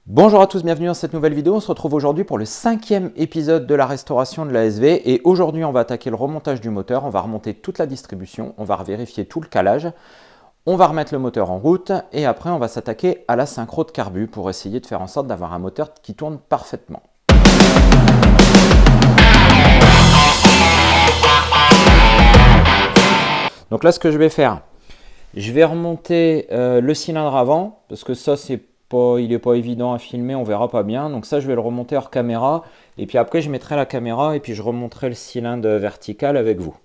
Bonjour à tous, bienvenue dans cette nouvelle vidéo. On se retrouve aujourd'hui pour le 5e épisode de la restauration de la SV. Et aujourd'hui, on va attaquer le remontage du moteur. On va remonter toute la distribution, on va vérifier tout le calage. On va remettre le moteur en route et après, on va s'attaquer à la synchro de carbu pour essayer de faire en sorte d'avoir un moteur qui tourne parfaitement. Donc là, ce que je vais faire, je vais remonter le cylindre avant parce que ça, il n'est pas évident à filmer, on verra pas bien. Donc ça, je vais le remonter hors caméra. Et puis après, je mettrai la caméra et puis je remonterai le cylindre vertical avec vous.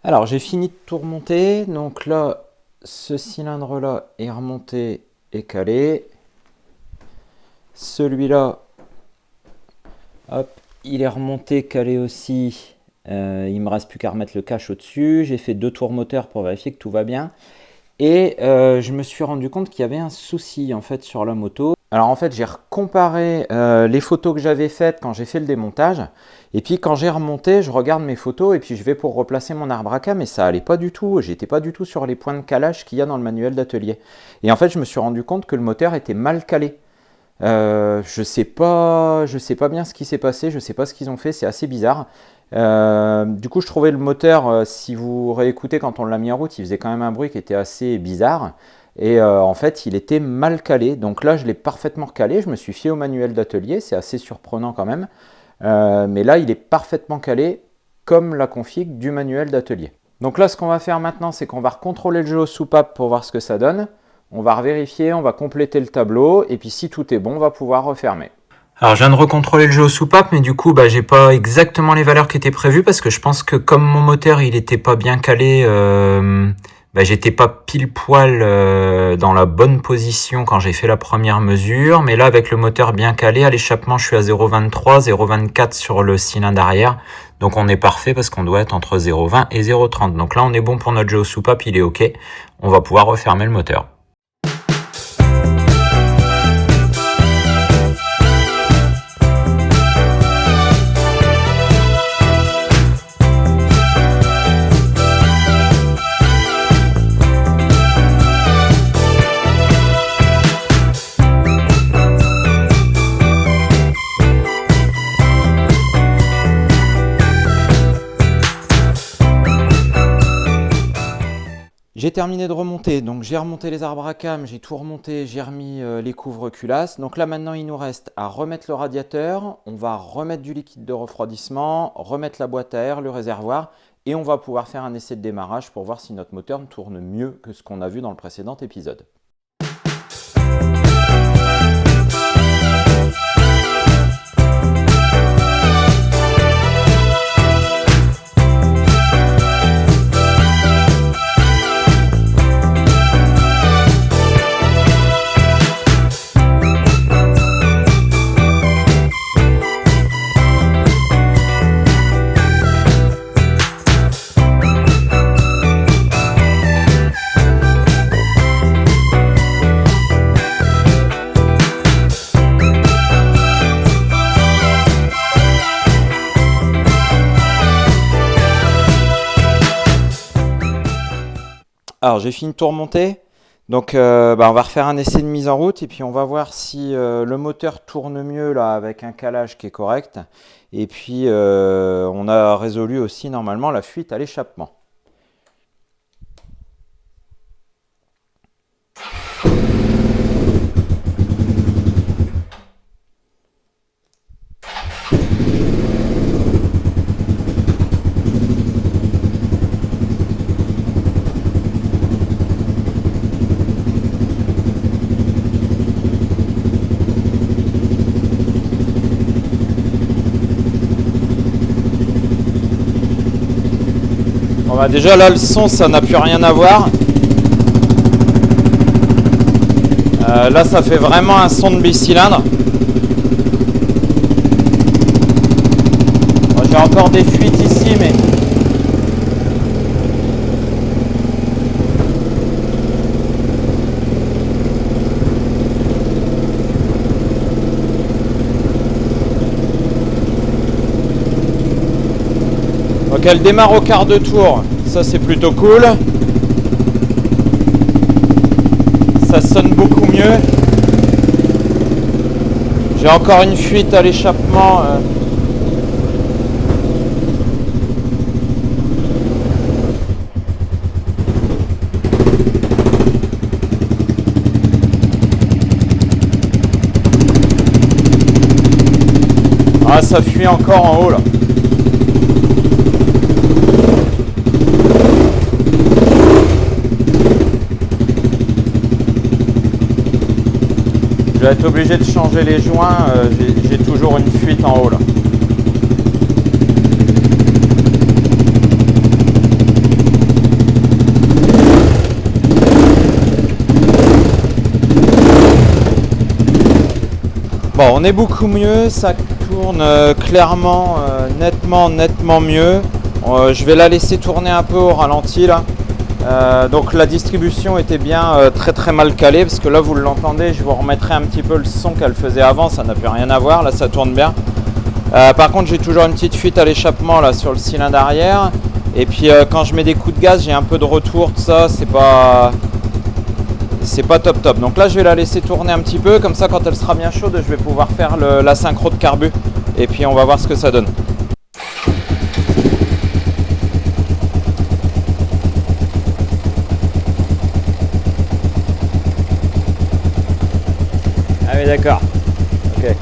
Alors j'ai fini de tout remonter, donc là ce cylindre là est remonté et calé, celui-là il est remonté, calé aussi, il ne me reste plus qu'à remettre le cache au dessus. J'ai fait 2 tours moteur pour vérifier que tout va bien et je me suis rendu compte qu'il y avait un souci en fait sur la moto. Alors en fait j'ai comparé les photos que j'avais faites quand j'ai fait le démontage et puis quand j'ai remonté je regarde mes photos et puis je vais pour replacer mon arbre à cam et ça allait pas du tout, j'étais pas du tout sur les points de calage qu'il y a dans le manuel d'atelier et en fait je me suis rendu compte que le moteur était mal calé. Je sais pas bien ce qui s'est passé, je sais pas ce qu'ils ont fait, c'est assez bizarre. Du coup je trouvais le moteur, si vous réécoutez quand on l'a mis en route, il faisait quand même un bruit qui était assez bizarre. Et en fait, il était mal calé. Donc là, je l'ai parfaitement calé. Je me suis fié au manuel d'atelier. C'est assez surprenant quand même. Mais là, il est parfaitement calé comme la config du manuel d'atelier. Donc là, ce qu'on va faire maintenant, c'est qu'on va recontrôler le jeu aux soupapes pour voir ce que ça donne. On va revérifier, on va compléter le tableau. Et puis, si tout est bon, on va pouvoir refermer. Alors, je viens de recontrôler le jeu aux soupapes, mais du coup, j'ai pas exactement les valeurs qui étaient prévues parce que je pense que comme mon moteur, il était pas bien calé... j'étais pas pile poil dans la bonne position quand j'ai fait la première mesure, mais là avec le moteur bien calé, à l'échappement je suis à 0,23, 0,24 sur le cylindre arrière, donc on est parfait parce qu'on doit être entre 0,20 et 0,30. Donc là on est bon pour notre jeu aux soupapes, il est ok, on va pouvoir refermer le moteur. J'ai terminé de remonter, donc j'ai remonté les arbres à cam, j'ai tout remonté, j'ai remis les couvre-culasses. Donc là maintenant il nous reste à remettre le radiateur, on va remettre du liquide de refroidissement, remettre la boîte à air, le réservoir et on va pouvoir faire un essai de démarrage pour voir si notre moteur tourne mieux que ce qu'on a vu dans le précédent épisode. Alors j'ai fini de tout remonter, donc on va refaire un essai de mise en route et puis on va voir si le moteur tourne mieux là avec un calage qui est correct. Et puis on a résolu aussi normalement la fuite à l'échappement. Bon, déjà là le son ça n'a plus rien à voir. Là ça fait vraiment un son de bicylindre. des fuites ici, mais... Donc elle démarre au quart de tour, ça c'est plutôt cool. Ça sonne beaucoup mieux. J'ai encore une fuite à l'échappement. Ah, ça fuit encore en haut là. Je vais être obligé de changer les joints, j'ai toujours une fuite en haut là. Bon, on est beaucoup mieux, ça tourne clairement, nettement mieux. Je vais la laisser tourner un peu au ralenti là. Donc la distribution était bien très mal calée, parce que là vous l'entendez, je vous remettrai un petit peu le son qu'elle faisait avant, ça n'a plus rien à voir, là ça tourne bien. Par contre j'ai toujours une petite fuite à l'échappement là sur le cylindre arrière, et puis quand je mets des coups de gaz j'ai un peu de retour, tout ça, c'est pas top. Donc là je vais la laisser tourner un petit peu, comme ça quand elle sera bien chaude je vais pouvoir faire la synchro de carbu, et puis on va voir ce que ça donne. Ah oui, d'accord. Ok.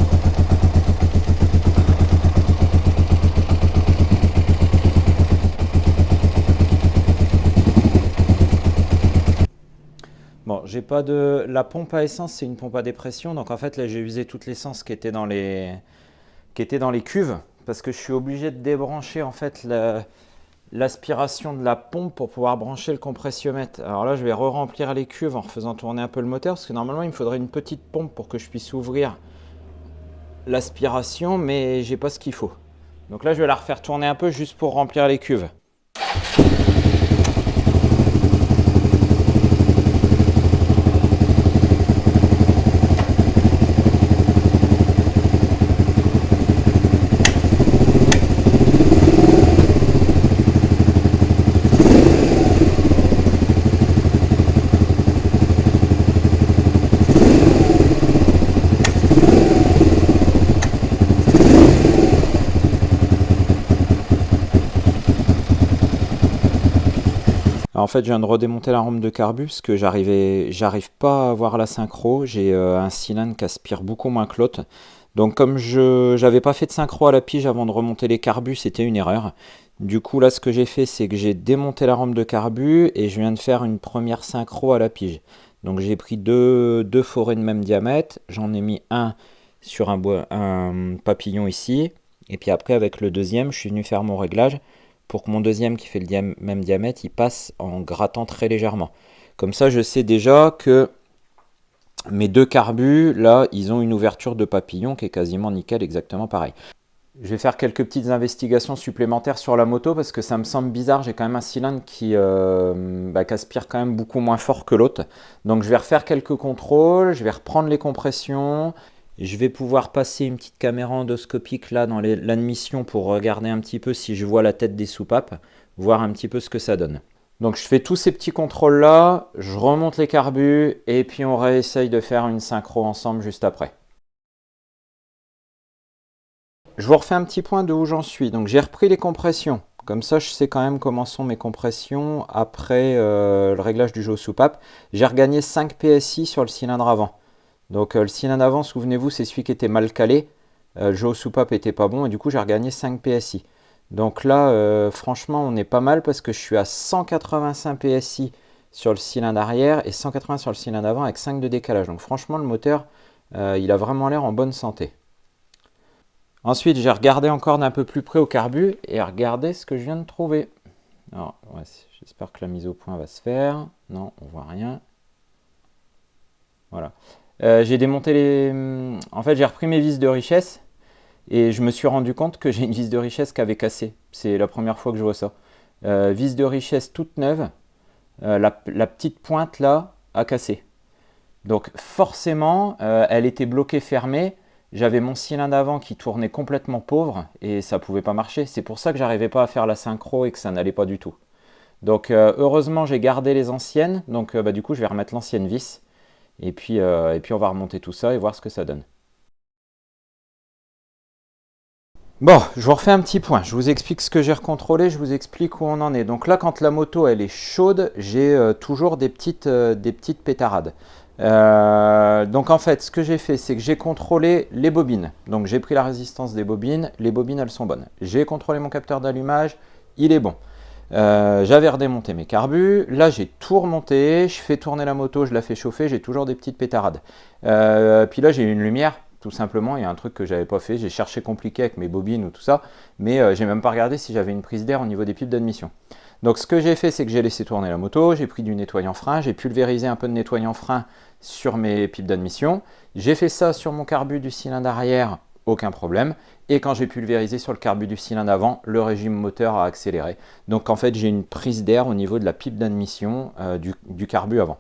Bon, j'ai pas de... La pompe à essence, c'est une pompe à dépression. Donc en fait, là, j'ai usé toute l'essence qui était dans les cuves. Parce que je suis obligé de débrancher en fait l'aspiration de la pompe pour pouvoir brancher le compressiomètre. Alors là, je vais re-remplir les cuves en refaisant tourner un peu le moteur, parce que normalement, il me faudrait une petite pompe pour que je puisse ouvrir l'aspiration, mais j'ai pas ce qu'il faut. Donc là, je vais la refaire tourner un peu juste pour remplir les cuves. En fait, je viens de redémonter la rampe de carbu parce que j'arrive pas à avoir la synchro. J'ai un cylindre qui aspire beaucoup moins que l'autre. Donc comme je n'avais pas fait de synchro à la pige avant de remonter les carbus, c'était une erreur. Du coup, là, ce que j'ai fait, c'est que j'ai démonté la rampe de carbu et je viens de faire une première synchro à la pige. Donc j'ai pris deux forêts de même diamètre. J'en ai mis un sur un papillon ici. Et puis après, avec le deuxième, je suis venu faire mon réglage pour que mon deuxième qui fait le même diamètre, il passe en grattant très légèrement. Comme ça, je sais déjà que mes deux carbus, là, ils ont une ouverture de papillon qui est quasiment nickel, exactement pareil. Je vais faire quelques petites investigations supplémentaires sur la moto parce que ça me semble bizarre. J'ai quand même un cylindre qui aspire quand même beaucoup moins fort que l'autre. Donc je vais refaire quelques contrôles, je vais reprendre les compressions. Je vais pouvoir passer une petite caméra endoscopique là dans l'admission pour regarder un petit peu si je vois la tête des soupapes, voir un petit peu ce que ça donne. Donc je fais tous ces petits contrôles là, je remonte les carbus et puis on réessaye de faire une synchro ensemble juste après. Je vous refais un petit point de où j'en suis. Donc j'ai repris les compressions. Comme ça, je sais quand même comment sont mes compressions après le réglage du jeu aux soupapes. J'ai regagné 5 PSI sur le cylindre avant. Donc le cylindre avant, souvenez-vous, c'est celui qui était mal calé. Le jeu aux soupapes était pas bon et du coup j'ai regagné 5 PSI. Donc là, franchement, on est pas mal parce que je suis à 185 PSI sur le cylindre arrière et 180 sur le cylindre avant avec 5 de décalage. Donc franchement, le moteur, il a vraiment l'air en bonne santé. Ensuite, j'ai regardé encore d'un peu plus près au carbu et regardez ce que je viens de trouver. Alors, ouais, j'espère que la mise au point va se faire. Non, on voit rien. Voilà. J'ai démonté les... En fait, j'ai repris mes vis de richesse et je me suis rendu compte que j'ai une vis de richesse qui avait cassé. C'est la première fois que je vois ça. Vis de richesse toute neuve, la petite pointe là a cassé. Donc forcément, elle était bloquée fermée. J'avais mon cylindre avant qui tournait complètement pauvre et ça ne pouvait pas marcher. C'est pour ça que j'arrivais pas à faire la synchro et que ça n'allait pas du tout. Donc heureusement, j'ai gardé les anciennes. Donc du coup, je vais remettre l'ancienne vis. Et puis on va remonter tout ça et voir ce que ça donne. Bon, je vous refais un petit point. Je vous explique ce que j'ai recontrôlé, je vous explique où on en est. Donc là, quand la moto elle est chaude, j'ai toujours des petites pétarades. Donc en fait, ce que j'ai fait, c'est que j'ai contrôlé les bobines. Donc j'ai pris la résistance des bobines. Les bobines, elles sont bonnes. J'ai contrôlé mon capteur d'allumage. Il est bon. J'avais redémonté mes carbus. Là, j'ai tout remonté. Je fais tourner la moto, je la fais chauffer. J'ai toujours des petites pétarades. Puis là, j'ai une lumière. Tout simplement, il y a un truc que j'avais pas fait. J'ai cherché compliqué avec mes bobines ou tout ça. Mais j'ai même pas regardé si j'avais une prise d'air au niveau des pipes d'admission. Donc ce que j'ai fait, c'est que j'ai laissé tourner la moto, j'ai pris du nettoyant frein, j'ai pulvérisé un peu de nettoyant frein sur mes pipes d'admission. J'ai fait ça sur mon carbu du cylindre arrière, aucun problème. Et quand j'ai pulvérisé sur le carbu du cylindre avant, le régime moteur a accéléré. Donc en fait, j'ai une prise d'air au niveau de la pipe d'admission du carbu avant.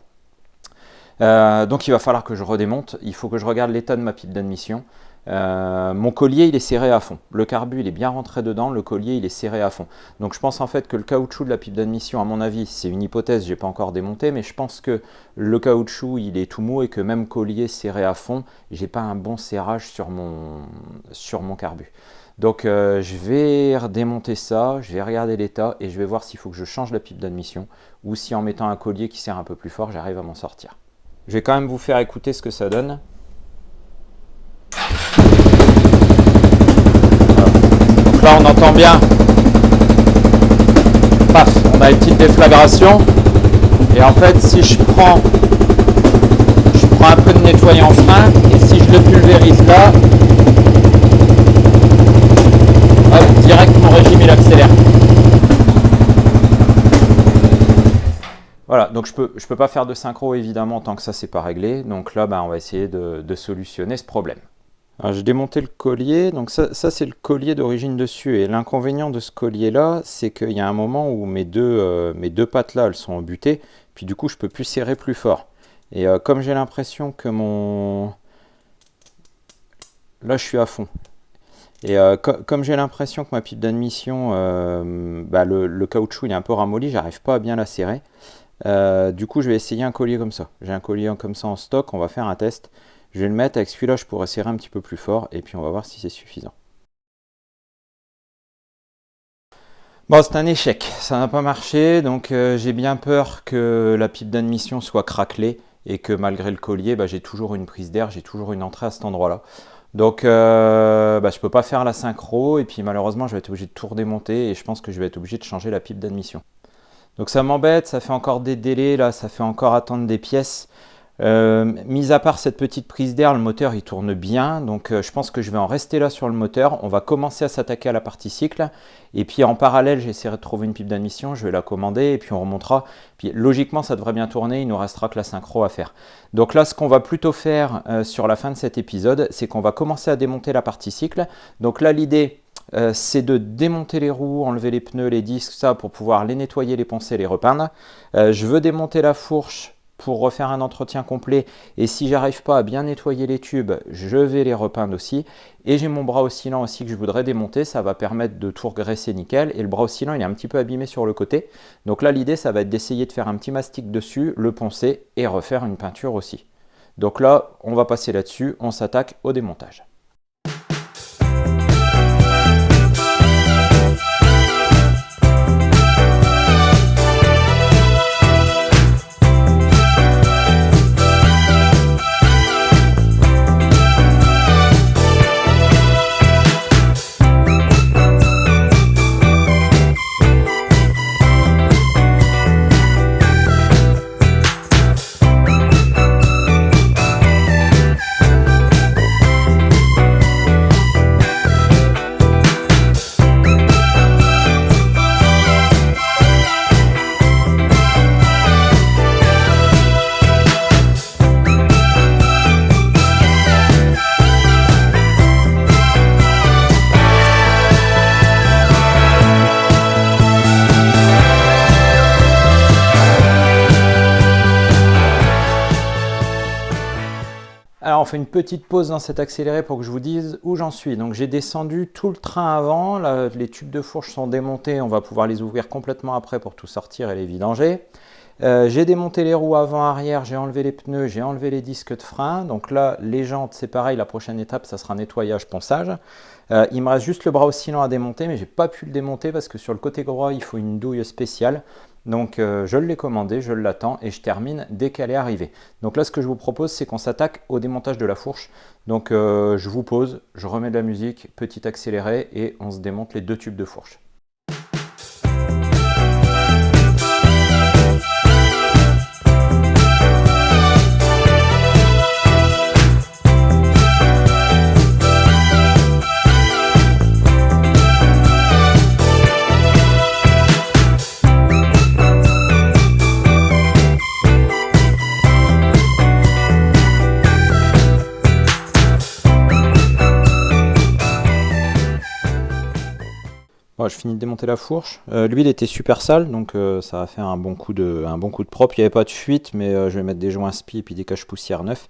Donc il va falloir que je redémonte, il faut que je regarde l'état de ma pipe d'admission. Mon collier il est serré à fond, le carbu il est bien rentré dedans, le collier il est serré à fond. Donc je pense en fait que le caoutchouc de la pipe d'admission, à mon avis, c'est une hypothèse, j'ai pas encore démonté, mais je pense que le caoutchouc il est tout mou et que même collier serré à fond, j'ai pas un bon serrage sur mon carbu. Donc je vais redémonter ça, je vais regarder l'état et je vais voir s'il faut que je change la pipe d'admission ou si en mettant un collier qui serre un peu plus fort, j'arrive à m'en sortir. Je vais quand même vous faire écouter ce que ça donne. Donc là on entend bien, paf, on a une petite déflagration. Et en fait si je prends un peu de nettoyant frein et si je le pulvérise là, hop, direct mon régime il accélère. Voilà, donc je peux pas faire de synchro évidemment tant que ça c'est pas réglé. Donc là on va essayer de solutionner ce problème. Alors, j'ai démonté le collier, donc ça c'est le collier d'origine dessus. Et l'inconvénient de ce collier là, c'est qu'il y a un moment où mes deux pattes là elles sont embutées, puis du coup je peux plus serrer plus fort. Et comme j'ai l'impression que là je suis à fond. Et comme j'ai l'impression que ma pipe d'admission, le caoutchouc il est un peu ramolli, j'arrive pas à bien la serrer. Du coup je vais essayer un collier comme ça. J'ai un collier comme ça en stock, on va faire un test. Je vais le mettre, avec celui-là je pourrais serrer un petit peu plus fort et puis on va voir si c'est suffisant. Bon, c'est un échec, ça n'a pas marché, donc j'ai bien peur que la pipe d'admission soit craquelée et que malgré le collier, j'ai toujours une prise d'air, j'ai toujours une entrée à cet endroit-là. Donc je peux pas faire la synchro et puis malheureusement je vais être obligé de tout redémonter et je pense que je vais être obligé de changer la pipe d'admission. Donc ça m'embête, ça fait encore des délais, là, ça fait encore attendre des pièces. Mis à part cette petite prise d'air, le moteur il tourne bien, donc je pense que je vais en rester là sur le moteur. On va commencer à s'attaquer à la partie cycle, et puis en parallèle j'essaierai de trouver une pipe d'admission, je vais la commander, et puis on remontera. Puis logiquement ça devrait bien tourner, il nous restera que la synchro à faire. Donc là ce qu'on va plutôt faire sur la fin de cet épisode, c'est qu'on va commencer à démonter la partie cycle. Donc là l'idée, c'est de démonter les roues, enlever les pneus, les disques, ça pour pouvoir les nettoyer, les poncer, les repeindre. Je veux démonter la fourche pour refaire un entretien complet et si j'arrive pas à bien nettoyer les tubes, je vais les repeindre aussi. Et j'ai mon bras oscillant aussi que je voudrais démonter, ça va permettre de tout regraisser nickel. Et le bras oscillant il est un petit peu abîmé sur le côté, donc là l'idée ça va être d'essayer de faire un petit mastic dessus, le poncer et refaire une peinture aussi. Donc là on va passer là-dessus, on s'attaque au démontage. fait une petite pause dans cet accéléré pour que je vous dise où j'en suis. Donc j'ai descendu tout le train avant, là, les tubes de fourche sont démontés, on va pouvoir les ouvrir complètement après pour tout sortir et les vidanger. J'ai démonté les roues avant-arrière, j'ai enlevé les pneus, j'ai enlevé les disques de frein. Donc là, les jantes, c'est pareil, la prochaine étape, ça sera nettoyage, ponçage. Il me reste juste le bras oscillant à démonter, mais j'ai pas pu le démonter parce que sur le côté droit, il faut une douille spéciale. Donc je l'ai commandé, je l'attends et je termine dès qu'elle est arrivée. Donc là, ce que je vous propose, c'est qu'on s'attaque au démontage de la fourche. Donc je vous pose, je remets de la musique, petit accéléré et on se démonte les 2 tubes de fourche. Bon, je finis de démonter la fourche. L'huile était super sale, donc ça va faire un bon coup de propre. Il n'y avait pas de fuite, mais je vais mettre des joints spi et puis des cache-poussières neufs.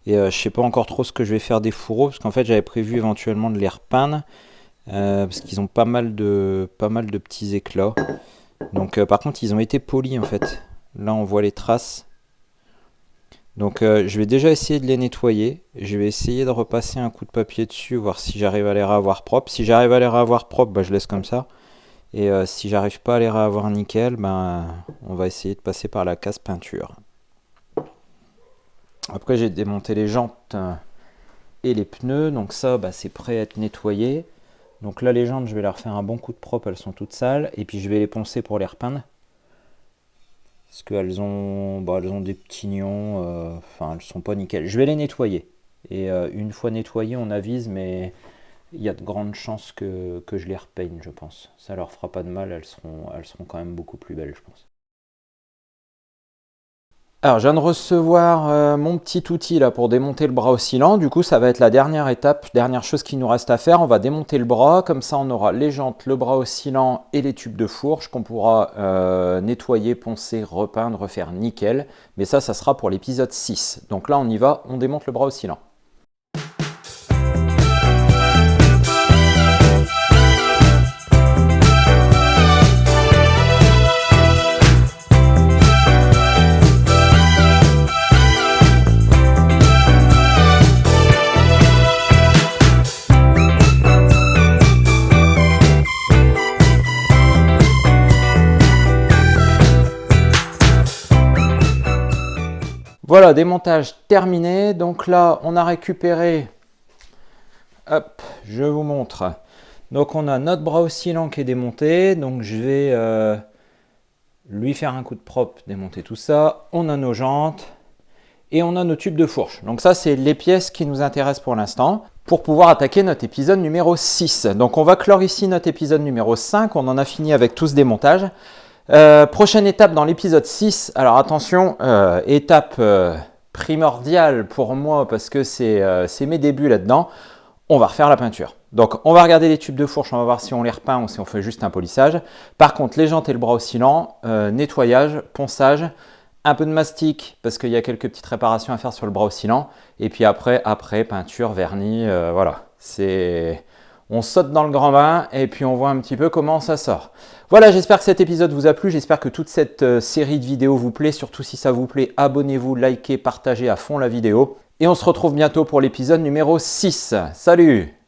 Et je sais pas encore trop ce que je vais faire des fourreaux, parce qu'en fait j'avais prévu éventuellement de les repeindre, parce qu'ils ont pas mal de petits éclats. Donc par contre ils ont été polis en fait. Là on voit les traces. Donc je vais déjà essayer de les nettoyer. Je vais essayer de repasser un coup de papier dessus, voir si j'arrive à les revoir propres. Si j'arrive à les revoir propres, bah, je laisse comme ça. Et si j'arrive pas à les revoir nickel, bah, on va essayer de passer par la casse peinture. Après j'ai démonté les jantes et les pneus. Donc ça bah, c'est prêt à être nettoyé. Donc là les jantes je vais leur faire un bon coup de propre, elles sont toutes sales. Et puis je vais les poncer pour les repeindre. Parce qu'elles ont, elles ont des petits nions, enfin elles sont pas nickel. Je vais les nettoyer. Et une fois nettoyées, on avise, mais il y a de grandes chances que je les repeigne, je pense. Ça leur fera pas de mal, elles seront quand même beaucoup plus belles, je pense. Alors, je viens de recevoir mon petit outil là pour démonter le bras oscillant. Du coup, ça va être la dernière étape, dernière chose qu'il nous reste à faire. On va démonter le bras, comme ça on aura les jantes, le bras oscillant et les tubes de fourche qu'on pourra nettoyer, poncer, repeindre, refaire nickel. Mais ça sera pour l'épisode 6. Donc là, on y va, on démonte le bras oscillant. Voilà, démontage terminé. Donc là, on a récupéré, hop, je vous montre. Donc on a notre bras oscillant qui est démonté. Donc je vais lui faire un coup de propre, démonter tout ça. On a nos jantes et on a nos tubes de fourche. Donc ça, c'est les pièces qui nous intéressent pour l'instant pour pouvoir attaquer notre épisode numéro 6. Donc on va clore ici notre épisode numéro 5. On en a fini avec tout ce démontage. Prochaine étape dans l'épisode 6, alors attention, étape primordiale pour moi parce que c'est mes débuts là-dedans, on va refaire la peinture. Donc on va regarder les tubes de fourche, on va voir si on les repeint ou si on fait juste un polissage. Par contre les jantes et le bras oscillant, nettoyage, ponçage, un peu de mastic parce qu'il y a quelques petites réparations à faire sur le bras oscillant. Et puis après peinture, vernis, voilà, on saute dans le grand bain et puis on voit un petit peu comment ça sort. Voilà, j'espère que cet épisode vous a plu, j'espère que toute cette série de vidéos vous plaît. Surtout si ça vous plaît, abonnez-vous, likez, partagez à fond la vidéo. Et on se retrouve bientôt pour l'épisode numéro 6. Salut!